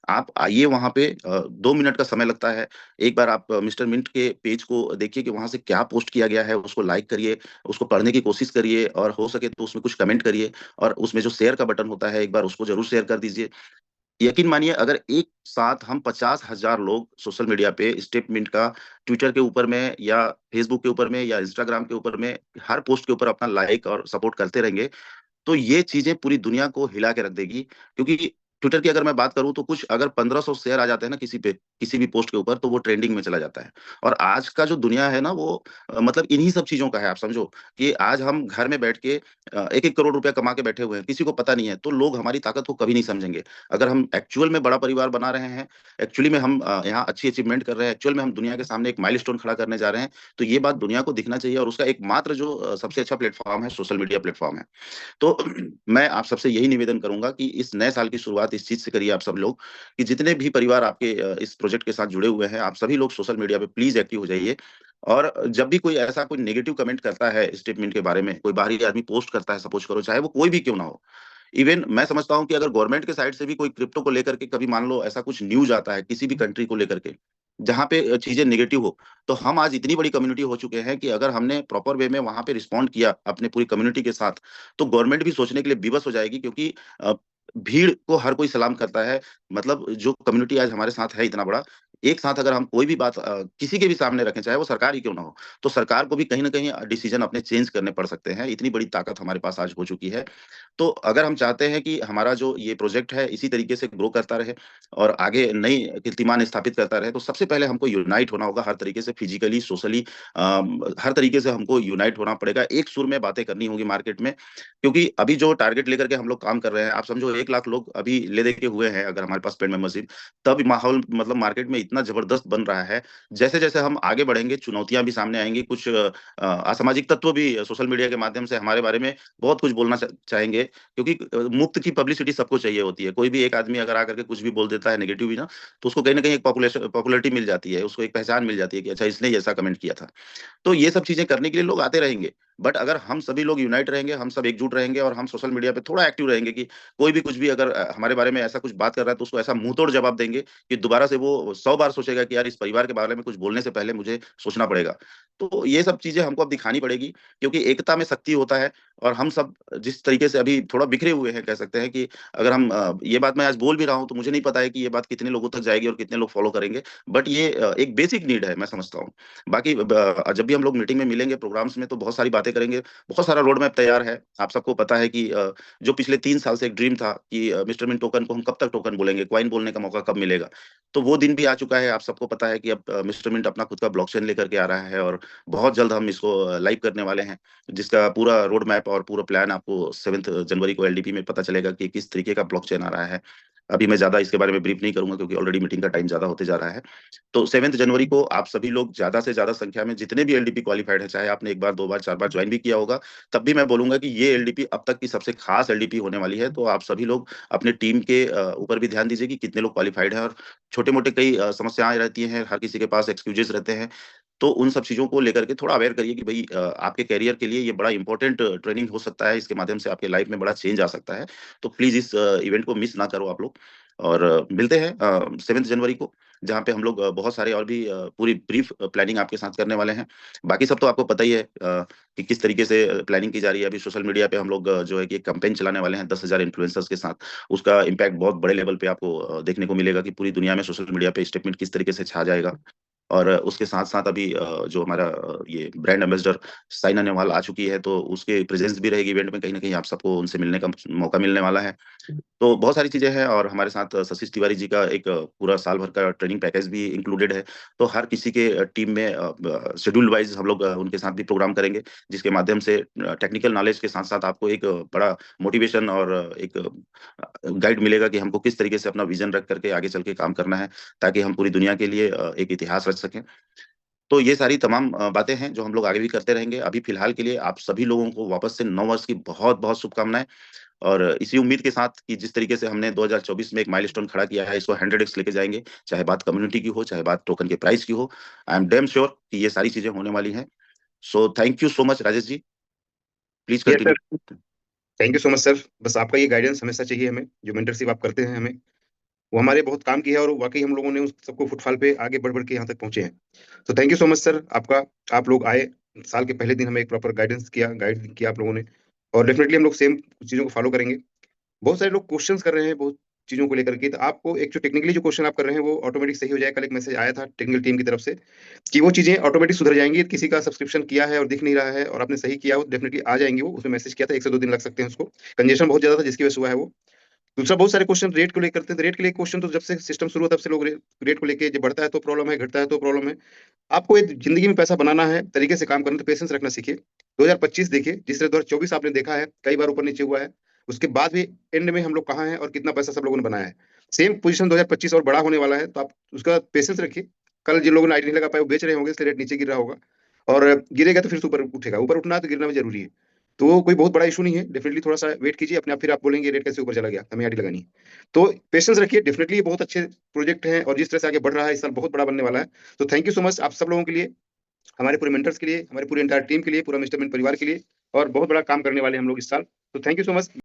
आप आइए वहां पे। 2 मिनट का समय लगता है। एक बार आप मिस्टर मिंट के पेज को देखिए कि वहां से क्या पोस्ट किया गया है, उसको लाइक करिए, उसको पढ़ने की कोशिश करिए, और हो सके तो उसमें कुछ कमेंट करिए, और उसमें जो शेयर का बटन होता है एक बार उसको जरूर शेयर कर दीजिए। यकीन मानिए, अगर एक साथ हम 50,000 लोग सोशल मीडिया पे स्टेटमेंट का ट्विटर के ऊपर में या फेसबुक के ऊपर में या इंस्टाग्राम के ऊपर में हर पोस्ट के ऊपर अपना लाइक और सपोर्ट करते रहेंगे, तो ये चीजें पूरी दुनिया को हिला के रख देगी। क्योंकि ट्विटर की अगर मैं बात करूं तो कुछ अगर 1500 शेयर आ जाते हैं ना किसी पे, किसी भी पोस्ट के ऊपर, तो वो ट्रेंडिंग में चला जाता है। और आज का जो दुनिया है ना वो मतलब इन्हीं सब चीजों का है। आप समझो कि आज हम घर में बैठ के 1-1 करोड़ रुपया कमा के बैठे हुए हैं, किसी को पता नहीं है, तो लोग हमारी ताकत को कभी नहीं समझेंगे। अगर हम एक्चुअल में बड़ा परिवार बना रहे हैं, एक्चुअली में हम यहाँ अच्छी अचीवमेंट कर रहे हैं, एक्चुअल में हम दुनिया के सामने एक माइलस्टोन खड़ा करने जा रहे हैं, तो ये बात दुनिया को दिखना चाहिए। और उसका एकमात्र जो सबसे अच्छा प्लेटफॉर्म है, सोशल मीडिया प्लेटफॉर्म है। तो मैं आप सबसे यही निवेदन करूंगा कि इस नए साल की शुरुआत इस चीज से करिए आप सब लोग, कि जितने भी परिवार आपके इस प्रोजेक्ट के साथ जुड़े हुए हैं, आप सभी लोग सोशल मीडिया पे प्लीज एक्टिव हो जाइए। और जब भी कोई ऐसा कोई नेगेटिव कमेंट करता है स्टेटमेंट के बारे में, कोई बाहरी आदमी पोस्ट करता है, सपोज करो चाहे वो कोई भी क्यों ना हो, इवन मैं समझता हूं कि अगर गवर्नमेंट के साइड से भी कोई क्रिप्टो को लेकर के कभी मान लो ऐसा कुछ न्यूज आता है किसी भी कंट्री को लेकर के जहां पे चीजें नेगेटिव हो, तो हम आज इतनी बड़ी कम्युनिटी हो चुके हैं कि अगर हमने प्रॉपर वे में वहां पे रिस्पॉन्ड किया अपने पूरी कम्युनिटी के साथ, तो गवर्नमेंट भी सोचने के लिए विवश हो जाएगी। क्योंकि भीड़ को हर कोई सलाम करता है। मतलब जो कम्युनिटी आज हमारे साथ है इतना बड़ा, एक साथ अगर हम कोई भी बात किसी के भी सामने रखें, चाहे वो सरकार ही क्यों ना हो, तो सरकार को भी कहीं ना कहीं डिसीजन अपने चेंज करने पड़ सकते हैं। इतनी बड़ी ताकत हमारे पास आज हो चुकी है। तो अगर हम चाहते हैं कि हमारा जो ये प्रोजेक्ट है इसी तरीके से ग्रो करता रहे और आगे नई कीर्तिमान स्थापित करता रहे, तो सबसे पहले हमको यूनाइट होना होगा, हर तरीके से फिजिकली, सोशली, हर तरीके से हमको यूनाइट होना पड़ेगा। एक सुर में बातें करनी होगी मार्केट में। क्योंकि अभी जो टारगेट लेकर के हम लोग काम कर रहे हैं, आप समझो 1 लाख लोग अभी ले दे के हुए हैं अगर हमारे पास पेड मेंबरशिप, तब माहौल मतलब मार्केट में इतना जबरदस्त बन रहा है। जैसे जैसे हम आगे बढ़ेंगे, चुनौतियां भी सामने आएंगी, कुछ असामाजिक तत्व भी सोशल मीडिया के माध्यम से हमारे बारे में बहुत कुछ बोलना चाहेंगे। क्योंकि मुफ्त की पब्लिसिटी सबको चाहिए होती है। कोई भी एक आदमी अगर आकर के कुछ भी बोल देता है नेगेटिव भी ना, तो उसको कहीं ना कहीं एक पॉपुलैरिटी मिल जाती है, उसको एक पहचान मिल जाती है कि अच्छा इसने ये ऐसा कमेंट किया था। तो ये सब चीजें करने के लिए लोग आते रहेंगे। बट अगर हम सभी लोग यूनाइट रहेंगे, हम सब एकजुट रहेंगे और हम सोशल मीडिया पे थोड़ा एक्टिव रहेंगे कि कोई भी कुछ भी अगर हमारे बारे में ऐसा कुछ बात कर रहा है, तो उसको ऐसा मुंह तोड़ जवाब देंगे कि दोबारा से वो 100 बार सोचेगा कि यार इस परिवार के बारे में कुछ बोलने से पहले मुझे सोचना पड़ेगा। तो ये सब चीजें हमको अब दिखानी पड़ेगी, क्योंकि एकता में शक्ति होता है। और हम सब जिस तरीके से अभी थोड़ा बिखरे हुए हैं, कह सकते हैं कि अगर हम ये बात मैं आज बोल भी रहा हूँ, तो मुझे नहीं पता है कि ये बात कितने लोगों तक जाएगी और कितने लोग फॉलो करेंगे। बट ये एक बेसिक नीड है, मैं समझता हूँ। बाकी जब भी हम लोग मीटिंग में मिलेंगे, प्रोग्राम्स में, तो बहुत सारी बातें करेंगे। बहुत सारा रोड मैप तैयार है। आप सबको पता है कि जो पिछले 3 साल से एक ड्रीम था कि मिस्टर मिंट टोकन को हम कब तक टोकन बोलेंगे, कॉइन बोलने का मौका कब मिलेगा, तो वो दिन भी आ चुका है। आप सबको पता है कि अब मिस्टर मिंट अपना खुद का ब्लॉकचेन लेकर के आ रहा है और बहुत जल्द हम इसको लाइव करने वाले हैं, जिसका पूरा रोड मैप और पूरा प्लान आपको 7 जनवरी को एलडीपी में पता चलेगा कि किस तरीके का ब्लॉकचेन आ रहा है। अभी मैं ज्यादा इसके बारे में ब्रीफ नहीं करूंगा क्योंकि ऑलरेडी मीटिंग का टाइम ज्यादा होते जा रहा है। तो 7 जनवरी को आप सभी लोग ज्यादा से ज्यादा संख्या में जितने भी एलडीपी क्वालिफाइड है, चाहे आपने 1 बार 2 बार 4 बार ज्वाइन भी किया होगा, तब भी मैं बोलूंगा कि ये एलडीपी अब तक की सबसे खास एलडीपी होने वाली है। तो आप सभी लोग अपने टीम के ऊपर भी ध्यान दीजिए कि कितने लोग क्वालिफाइड है। और छोटे मोटे कई समस्याएं रहती हैं, हर किसी के पास एक्सक्यूजेस रहते हैं, तो उन सब चीजों को लेकर के थोड़ा अवेयर करिए कि भाई आपके कैरियर के लिए ये बड़ा इंपॉर्टेंट ट्रेनिंग हो सकता है, इसके माध्यम से आपके लाइफ में बड़ा चेंज आ सकता है। तो प्लीज इस इवेंट को मिस ना करो आप लोग। और मिलते हैं 7 जनवरी को, जहाँ पे हम लोग बहुत सारे और भी पूरी ब्रीफ प्लानिंग आपके साथ करने वाले हैं। बाकी सब तो आपको पता ही है कि किस तरीके से प्लानिंग की जा रही है। अभी सोशल मीडिया पे हम लोग जो है कि एक कैंपेन चलाने वाले हैं 10,000 इन्फ्लुएंसर्स के साथ। उसका इम्पैक्ट बहुत बड़े लेवल पे आपको देखने को मिलेगा कि पूरी दुनिया में सोशल मीडिया पे स्टेटमेंट किस तरीके से छा जाएगा। और उसके साथ साथ अभी जो हमारा ये ब्रांड एम्बेसडर साइना नेहवाल आ चुकी है, तो उसके प्रेजेंस भी रहेगी इवेंट में। कहीं ना कहीं आप सबको उनसे मिलने का मौका मिलने वाला है। तो बहुत सारी चीजें हैं और हमारे साथ सतीश तिवारी जी का एक पूरा साल भर का ट्रेनिंग पैकेज भी इंक्लूडेड है। तो हर किसी के टीम में शेड्यूल वाइज हम लोग उनके साथ भी प्रोग्राम करेंगे, जिसके माध्यम से टेक्निकल नॉलेज के साथ साथ आपको एक बड़ा मोटिवेशन और एक गाइड मिलेगा कि हमको किस तरीके से अपना विजन रख करके आगे चल के काम करना है, ताकि हम पूरी दुनिया के लिए एक इतिहास रच सकें। तो ये सारी तमाम बातें हैं जो हम लोग आगे भी करते रहेंगे। अभी फिलहाल के लिए आप सभी लोगों को वापस से नव वर्ष की बहुत बहुत शुभकामनाएं, और इसी उम्मीद के साथ कि जिस तरीके से हमने 2024 में एक माइलस्टोन खड़ा किया है, इसको 100x लेके जाएंगे। चाहे बात कम्युनिटी की हो, चाहे बात टोकन के प्राइस की हो, आई एम डेम श्योर कि ये सारी चीजें होने वाली हैं। So thank you so much Rajesh ji, please yes sir, continue. Thank you so much sir. बस आपका ये गाइडेंस हमेशा चाहिए हमें, जो मेंटरशिप आप करते हैं हमें, वो हमारे बहुत काम की है और वाकई हम लोगों ने उस सबको फुटफॉल पे आगे बढ़ बढ़ के यहाँ तक पहुंचे हैं। तो thank you so much sir आपका। आप लोग आए, साल के पहले दिन हमें एक प्रॉपर गाइडेंस किया, गाइड किया आप लोगों ने, और डेफिनेटली हम लोग सेम चीजों को फॉलो करेंगे। बहुत सारे लोग क्वेश्चंस कर रहे हैं बहुत चीजों को लेकर के, तो आपको एक जो टेक्निकली जो क्वेश्चन आप कर रहे हैं वो ऑटोमेटिक सही हो जाएगा। कल एक मैसेज आया था टेक्निकल टीम की तरफ से कि वो चीजें ऑटोमेटिक सुधर जाएंगी। किसी का सब्सक्रिप्शन किया है और दिख नहीं रहा है और आपने सही किया हो, डेफिनेटली आ जाएंगे। वो उसमें मैसेज किया था 1 से 2 दिन लग सकते हैं उसको, कंजेशन बहुत ज्यादा था जिसकी वजह से हुआ है वो। दूसरा, बहुत सारे क्वेश्चन रेट को लेकर करते हैं। रेट के लिए क्वेश्चन तो जब से सिस्टम शुरू हुआ तब से लोग रेट को लेके, जब बढ़ता है तो प्रॉब्लम है, घटता है तो प्रॉब्लम है। आपको एक जिंदगी में पैसा बनाना है, तरीके से काम करना, तो पेशेंस रखना सीखिए। 2025 देखिए, जिस तरह 2024 आपने देखा है कई बार ऊपर नीचे हुआ है, उसके बाद भी एंड में हम लोग कहाँ हैं और कितना पैसा सब लोगों ने बनाया है। सेम पोजीशन 2025 और बड़ा होने वाला है, तो आप उसका पेशेंस रखिए। कल जिन लोगों ने आईडी नहीं लगा पाए वो बेच रहे होंगे, इसलिए रेट नीचे गिर रहा होगा, और गिरेगा तो फिर से ऊपर उठेगा। ऊपर उठना है तो गिरना भी जरूरी है। तो वो कोई बहुत बड़ा इशू नहीं है। डेफिनेटली थोड़ा सा वेट कीजिए अपने आप, फिर आप बोलेंगे रेट कैसे ऊपर चला गया, हमें आईडी लगानी है। तो पेशेंस रखिए। डेफिनेटली ये बहुत अच्छे प्रोजेक्ट हैं और जिस तरह से आगे बढ़ रहा है इस साल बहुत बड़ा बनने वाला है। तो थैंक यू सो मच आप सब लोगों के लिए, हमारे पूरे मेंटर्स के लिए, हमारे पूरे एंटायर टीम के लिए, पूरा मिस्टर मिंट परिवार के लिए, और बहुत बड़ा काम करने वाले हम लोग इस साल। तो थैंक यू सो मच।